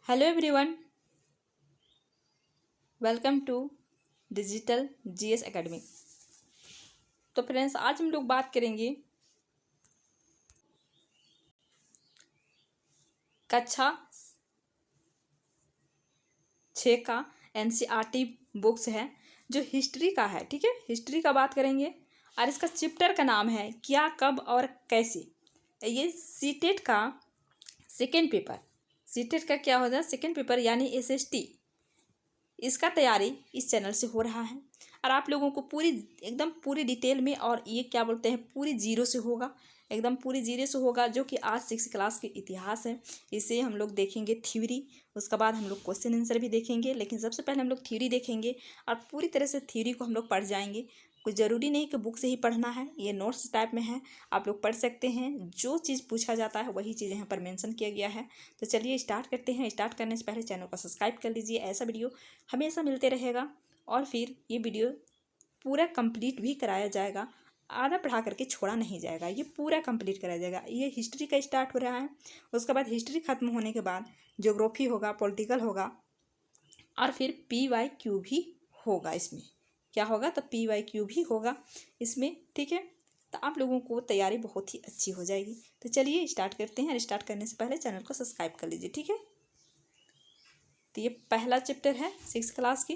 Hello everyone, welcome to digital GS academy. तो friends, आज हम लोग बात करेंगे कक्षा 6 का एनसीईआरटी बुक्स है जो हिस्ट्री का है। ठीक है, हिस्ट्री का बात करेंगे और इसका चैप्टर का नाम है क्या, कब और कैसे। ये सीटेट का सेकेंड पेपर, सीटेट का क्या होता है सेकेंड पेपर यानी एसएसटी, इसका तैयारी इस चैनल से हो रहा है और आप लोगों को एकदम पूरी डिटेल में, और ये क्या बोलते हैं पूरी जीरो से होगा, एकदम पूरी जीरो से होगा, जो कि आज 6 क्लास के इतिहास है। इसे हम लोग देखेंगे थ्योरी, उसके बाद हम लोग क्वेश्चन आंसर भी देखेंगे, लेकिन सबसे पहले हम लोग थ्योरी देखेंगे और पूरी तरह से थ्योरी को हम लोग पढ़ जाएंगे। कुछ ज़रूरी नहीं कि बुक से ही पढ़ना है, ये नोट्स टाइप में है, आप लोग पढ़ सकते हैं। जो चीज़ पूछा जाता है वही चीज़ यहाँ पर मेंशन किया गया है। तो चलिए स्टार्ट करते हैं। स्टार्ट करने से पहले चैनल को सब्सक्राइब कर लीजिए, ऐसा वीडियो हमेशा मिलते रहेगा। और फिर ये वीडियो पूरा कंप्लीट भी कराया जाएगा, आधा पढ़ा करके छोड़ा नहीं जाएगा, ये पूरा कंप्लीट कराया जाएगा। ये हिस्ट्री का स्टार्ट हो रहा है, उसके बाद हिस्ट्री खत्म होने के बाद ज्योग्राफी होगा, पॉलिटिकल होगा और फिर PYQ भी होगा। इसमें क्या होगा, तो PYQ भी होगा इसमें। ठीक है, तो आप लोगों को तैयारी बहुत ही अच्छी हो जाएगी। तो चलिए स्टार्ट करते हैं, और स्टार्ट करने से पहले चैनल को सब्सक्राइब कर लीजिए। ठीक है, तो ये पहला चैप्टर है 6 क्लास की।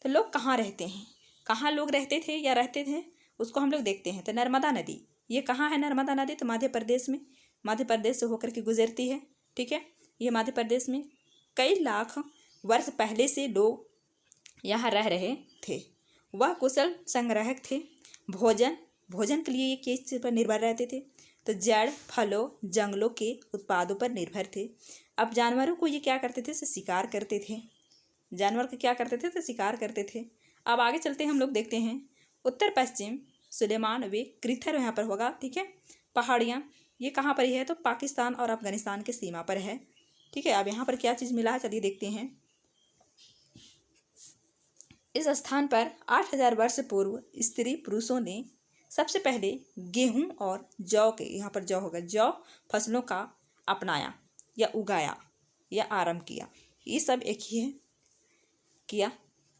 तो लोग कहाँ रहते हैं, कहाँ लोग रहते थे या रहते थे, उसको हम लोग देखते हैं। तो नर्मदा नदी, ये कहाँ है नर्मदा नदी, तो मध्य प्रदेश में, मध्य प्रदेश से होकर के गुजरती है। ठीक है, ये मध्य प्रदेश में कई लाख वर्ष पहले से लोग यहाँ रह रहे थे। वह कुशल संग्राहक थे। भोजन के लिए ये किस चीज़ पर निर्भर रहते थे, तो जड़, फलों, जंगलों के उत्पादों पर निर्भर थे। अब जानवरों को ये क्या करते थे, शिकार करते थे। जानवर को क्या करते थे, तो शिकार करते थे। अब आगे चलते हैं, हम लोग देखते हैं उत्तर पश्चिम सुलेमान वे कृथर यहाँ पर होगा। ठीक है, पहाड़ियाँ ये कहाँ पर है, तो पाकिस्तान और अफगानिस्तान के सीमा पर है। ठीक है, अब यहाँ पर क्या चीज़ मिला है, चलिए देखते हैं। इस स्थान पर 8000 वर्ष पूर्व स्त्री पुरुषों ने सबसे पहले गेहूं और जौ के, यहाँ पर जौ होगा, जौ फसलों का अपनाया या उगाया या आरंभ किया। ये सब एक ही है, किया।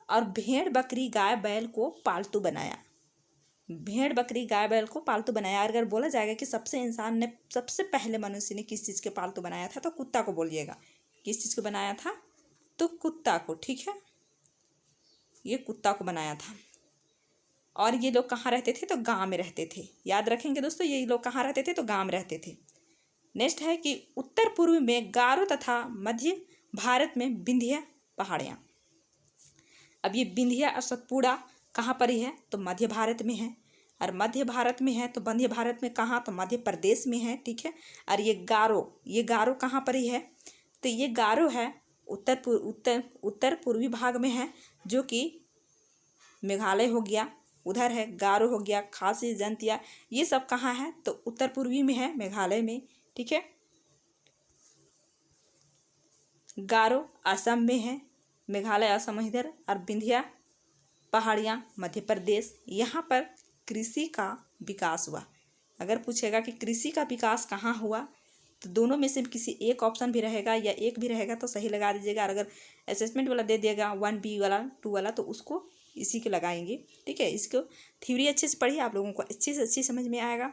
और भेड़ बकरी गाय बैल को पालतू बनाया। भेड़ बकरी गाय बैल को पालतू बनाया। अगर बोला जाएगा कि सबसे पहले मनुष्य ने किस चीज़ के पालतू बनाया था, तो कुत्ता को बोलिएगा। किस चीज़ को बनाया था, तो कुत्ता को। ठीक है, ये कुत्ता को बनाया था। और ये लोग कहाँ रहते थे, तो गांव में रहते थे। याद रखेंगे दोस्तों, ये लोग कहाँ रहते थे, तो गांव में रहते थे। नेक्स्ट है कि उत्तर पूर्व में गारो तथा मध्य भारत में विंध्य पहाड़ियाँ। अब ये विंध्य और सतपुड़ा कहाँ पर ही है, तो मध्य भारत में है। और मध्य भारत में है तो मध्य भारत में कहाँ, तो मध्य प्रदेश में है। ठीक है, और ये गारो कहाँ पर ही है, तो ये गारो है उत्तर पूर्वी भाग में है, जो कि मेघालय हो गया, उधर है। गारो हो गया, खासी, जंतिया, ये सब कहाँ है, तो उत्तर पूर्वी में है, मेघालय में। ठीक है, गारो असम में है, मेघालय असम इधर, और विंध्या पहाड़ियाँ मध्य प्रदेश। यहाँ पर कृषि का विकास हुआ। अगर पूछेगा कि कृषि का विकास कहाँ हुआ, तो दोनों में से किसी एक ऑप्शन भी रहेगा या एक भी रहेगा तो सही लगा दीजिएगा। और अगर असेसमेंट वाला दे देगा 1B वाला 2 वाला, तो उसको इसी के लगाएंगे। ठीक है, इसको थ्योरी अच्छे से पढ़िए, आप लोगों को अच्छी से अच्छी समझ में आएगा।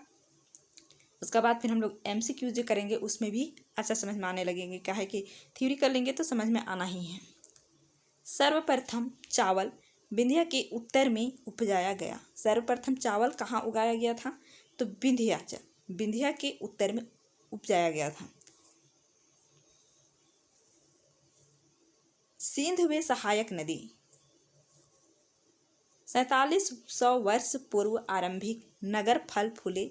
उसके बाद फिर हम लोग MCQ जो करेंगे उसमें भी अच्छा समझ में आने लगेंगे। क्या है कि थ्योरी कर लेंगे तो समझ में आना ही है। सर्वप्रथम चावल विंध्य के उत्तर में उपजाया गया। सर्वप्रथम चावल कहाँ उगाया गया था, तो विंध्य के उत्तर में उपजाया गया था। सिंध व सहायक नदी 4700 वर्ष पूर्व आरंभिक नगर फल फूले।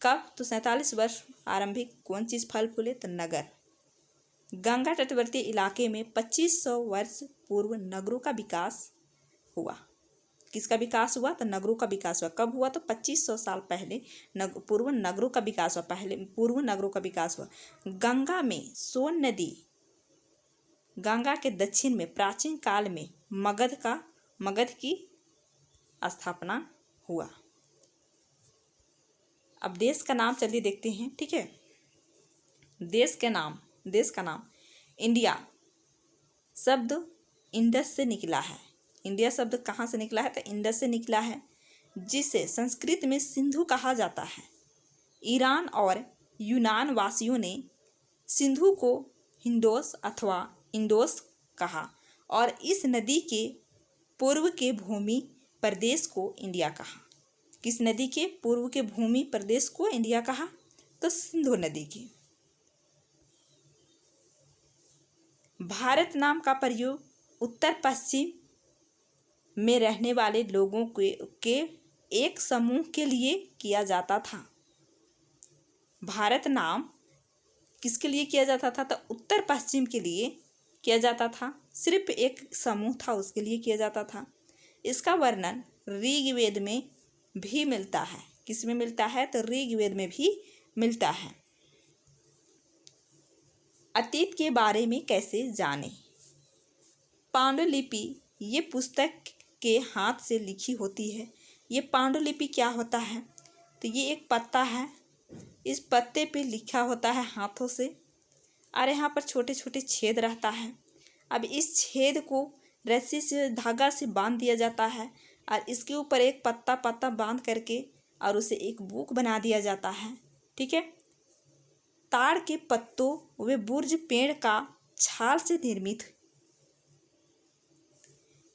कब, तो 47 वर्ष आरंभिक कौन चीज़ फल फूले, तो नगर। गंगा तटवर्ती इलाके में 2500 वर्ष पूर्व नगरों का विकास हुआ। किसका विकास हुआ, तो नगरों का विकास हुआ। कब हुआ, तो 2500 साल पहले पूर्व नगरों का विकास हुआ। पूर्व नगरों का विकास हुआ। गंगा में सोन नदी, गंगा के दक्षिण में प्राचीन काल में मगध की स्थापना हुआ। अब देश का नाम चलिए देखते हैं। ठीक है, देश का नाम इंडिया। शब्द इंडस से निकला है। इंडिया शब्द कहाँ से निकला है? तो इंडस से निकला है, जिसे संस्कृत में सिंधु कहा जाता है। ईरान और यूनान वासियों ने सिंधु को हिंदोस अथवा इंडोस कहा और इस नदी के पूर्व के भूमि प्रदेश को इंडिया कहा। किस नदी के पूर्व के भूमि प्रदेश को इंडिया कहा? तो सिंधु नदी की। भारत नाम का प्रयोग उत्तर पश्चिम में रहने वाले लोगों के एक समूह के लिए किया जाता था। भारत नाम किसके लिए किया जाता था? तो उत्तर पश्चिम के लिए किया जाता था। सिर्फ एक समूह था, उसके लिए किया जाता था। इसका वर्णन ऋग्वेद में भी मिलता है। किस में मिलता है? तो ऋग्वेद में भी मिलता है। अतीत के बारे में कैसे जाने? पांडुलिपि ये पुस्तक के हाथ से लिखी होती है। ये पांडुलिपि क्या होता है? तो ये एक पत्ता है, इस पत्ते पे लिखा होता है हाथों से और यहाँ पर छोटे छोटे छेद रहता है। अब इस छेद को रस्सी से, धागा से बांध दिया जाता है और इसके ऊपर एक पत्ता पत्ता बांध करके और उसे एक बुक बना दिया जाता है। ठीक है। ताड़ के पत्तों व बुर्ज पेड़ का छाल से निर्मित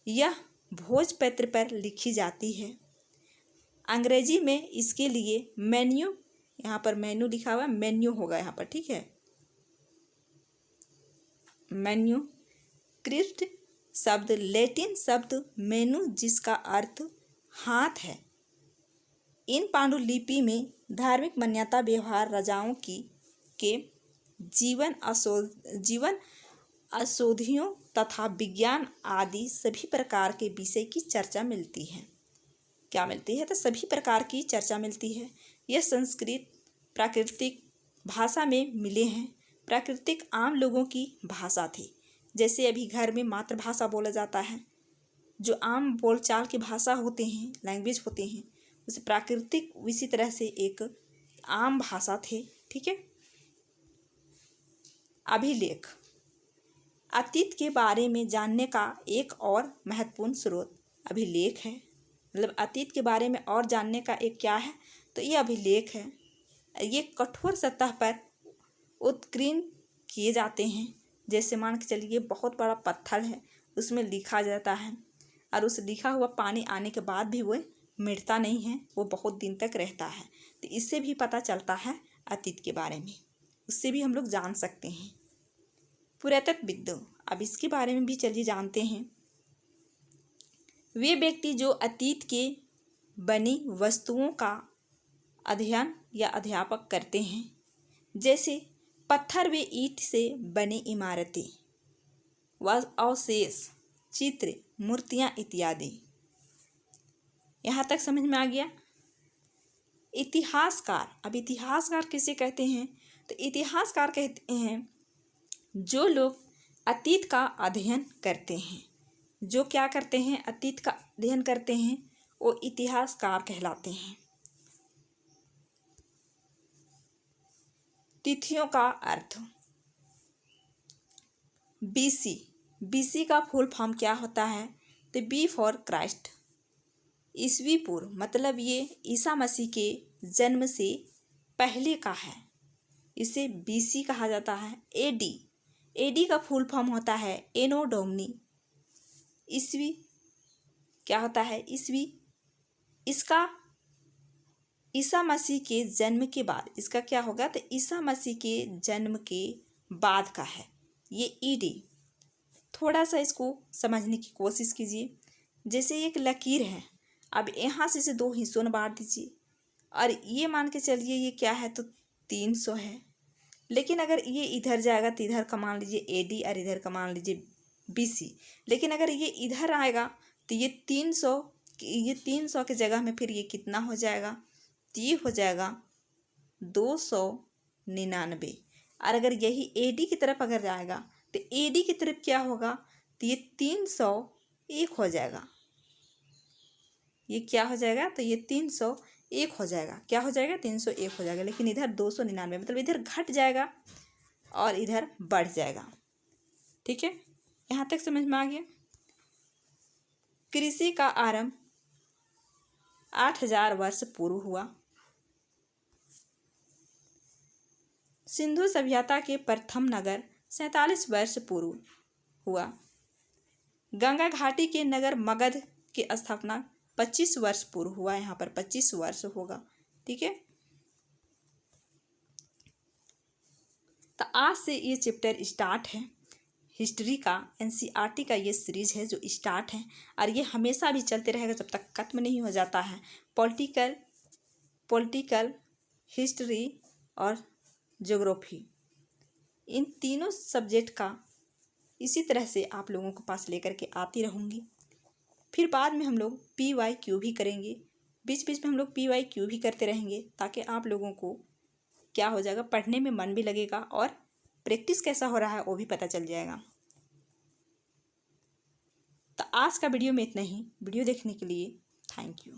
यह भोजपत्र पर लिखी जाती है। अंग्रेजी में इसके लिए मेन्यू, यहाँ पर मेन्यू लिखा हुआ है, मेन्यू होगा यहाँ पर। ठीक है, मेन्यू क्रिस्ट शब्द लैटिन शब्द मेनू जिसका अर्थ हाथ है। इन पांडुलिपि में धार्मिक मान्यता, व्यवहार, राजाओं के जीवन औषधियों तथा विज्ञान आदि सभी प्रकार के विषय की चर्चा मिलती है। क्या मिलती है? तो सभी प्रकार की चर्चा मिलती है। यह संस्कृत प्राकृतिक भाषा में मिले हैं। प्राकृतिक आम लोगों की भाषा थी। जैसे अभी घर में मातृभाषा बोला जाता है, जो आम बोलचाल की भाषा होते हैं, लैंग्वेज होते हैं, उसे प्राकृतिक इसी तरह से एक आम भाषा थे। ठीक है। अभिलेख अतीत के बारे में जानने का एक और महत्वपूर्ण स्रोत अभिलेख है। मतलब अतीत के बारे में और जानने का एक क्या है? तो ये अभिलेख है। ये कठोर सतह पर उत्कीर्ण किए जाते हैं। जैसे मान के चलिए बहुत बड़ा पत्थर है, उसमें लिखा जाता है और उस लिखा हुआ पानी आने के बाद भी वो मिटता नहीं है, वो बहुत दिन तक रहता है। तो इससे भी पता चलता है अतीत के बारे में, उससे भी हम लोग जान सकते हैं। पुरातत्वविद, अब इसके बारे में भी चलिए जानते हैं। वे व्यक्ति जो अतीत के बनी वस्तुओं का अध्ययन या अध्यापन करते हैं, जैसे पत्थर व ईंट से बनी इमारतें व अवशेष, चित्र, मूर्तियाँ इत्यादि। यहाँ तक समझ में आ गया। इतिहासकार, अब इतिहासकार किसे कहते हैं? तो इतिहासकार कहते हैं जो लोग अतीत का अध्ययन करते हैं। जो क्या करते हैं? अतीत का अध्ययन करते हैं, वो इतिहासकार कहलाते हैं। तिथियों का अर्थ। बीसी, बीसी का फुल फॉर्म क्या होता है? तो बी फॉर क्राइस्ट, ईसवी पूर्व, मतलब ये ईसा मसीह के जन्म से पहले का है, इसे बीसी कहा जाता है। एडी, एडी का फुल फॉर्म होता है एनो डोमिनी, ईसवी क्या होता है? ईसवी। इसका ईसा मसीह के जन्म के बाद, इसका क्या होगा? तो ईसा मसीह के जन्म के बाद का है ये ईडी। थोड़ा सा इसको समझने की कोशिश कीजिए। जैसे एक लकीर है, अब यहाँ से इसे दो हिस्सों में बांट दीजिए और ये मान के चलिए ये क्या है? तो 300 है। लेकिन अगर ये इधर जाएगा तो इधर का मान लीजिए एडी और इधर का मान लीजिए बीसी। लेकिन अगर ये इधर आएगा तो ये 300 के जगह में फिर ये कितना हो जाएगा? तो ये हो जाएगा 299। और अगर यही एडी की तरफ अगर जाएगा तो एडी की तरफ क्या होगा? तो ये 301 हो जाएगा। ये क्या हो जाएगा? तो ये 301 हो जाएगा। क्या हो जाएगा? 301 हो जाएगा। लेकिन इधर 299, मतलब इधर घट जाएगा और इधर बढ़ जाएगा। ठीक है। यहाँ तक समझ में आ गया। कृषि का आरंभ 8000 वर्ष पूर्व हुआ। सिंधु सभ्यता के प्रथम नगर 47 वर्ष पूर्व हुआ। गंगा घाटी के नगर मगध की स्थापना 25 वर्ष पूर्व हुआ। यहाँ पर 25 वर्ष होगा, ठीक है। तो आज से ये चैप्टर स्टार्ट है, हिस्ट्री का, एनसीईआरटी का ये सीरीज है जो स्टार्ट है, और ये हमेशा भी चलते रहेगा जब तक खत्म नहीं हो जाता है। पॉलिटिकल, हिस्ट्री और ज्योग्राफी, इन तीनों सब्जेक्ट का इसी तरह से आप लोगों के पास लेकर के आती रहूँगी। फिर बाद में हम लोग PYQ भी करेंगे, बीच बीच में हम लोग PYQ भी करते रहेंगे, ताकि आप लोगों को क्या हो जाएगा, पढ़ने में मन भी लगेगा और प्रैक्टिस कैसा हो रहा है वो भी पता चल जाएगा। तो आज का वीडियो में इतना ही। वीडियो देखने के लिए थैंक यू।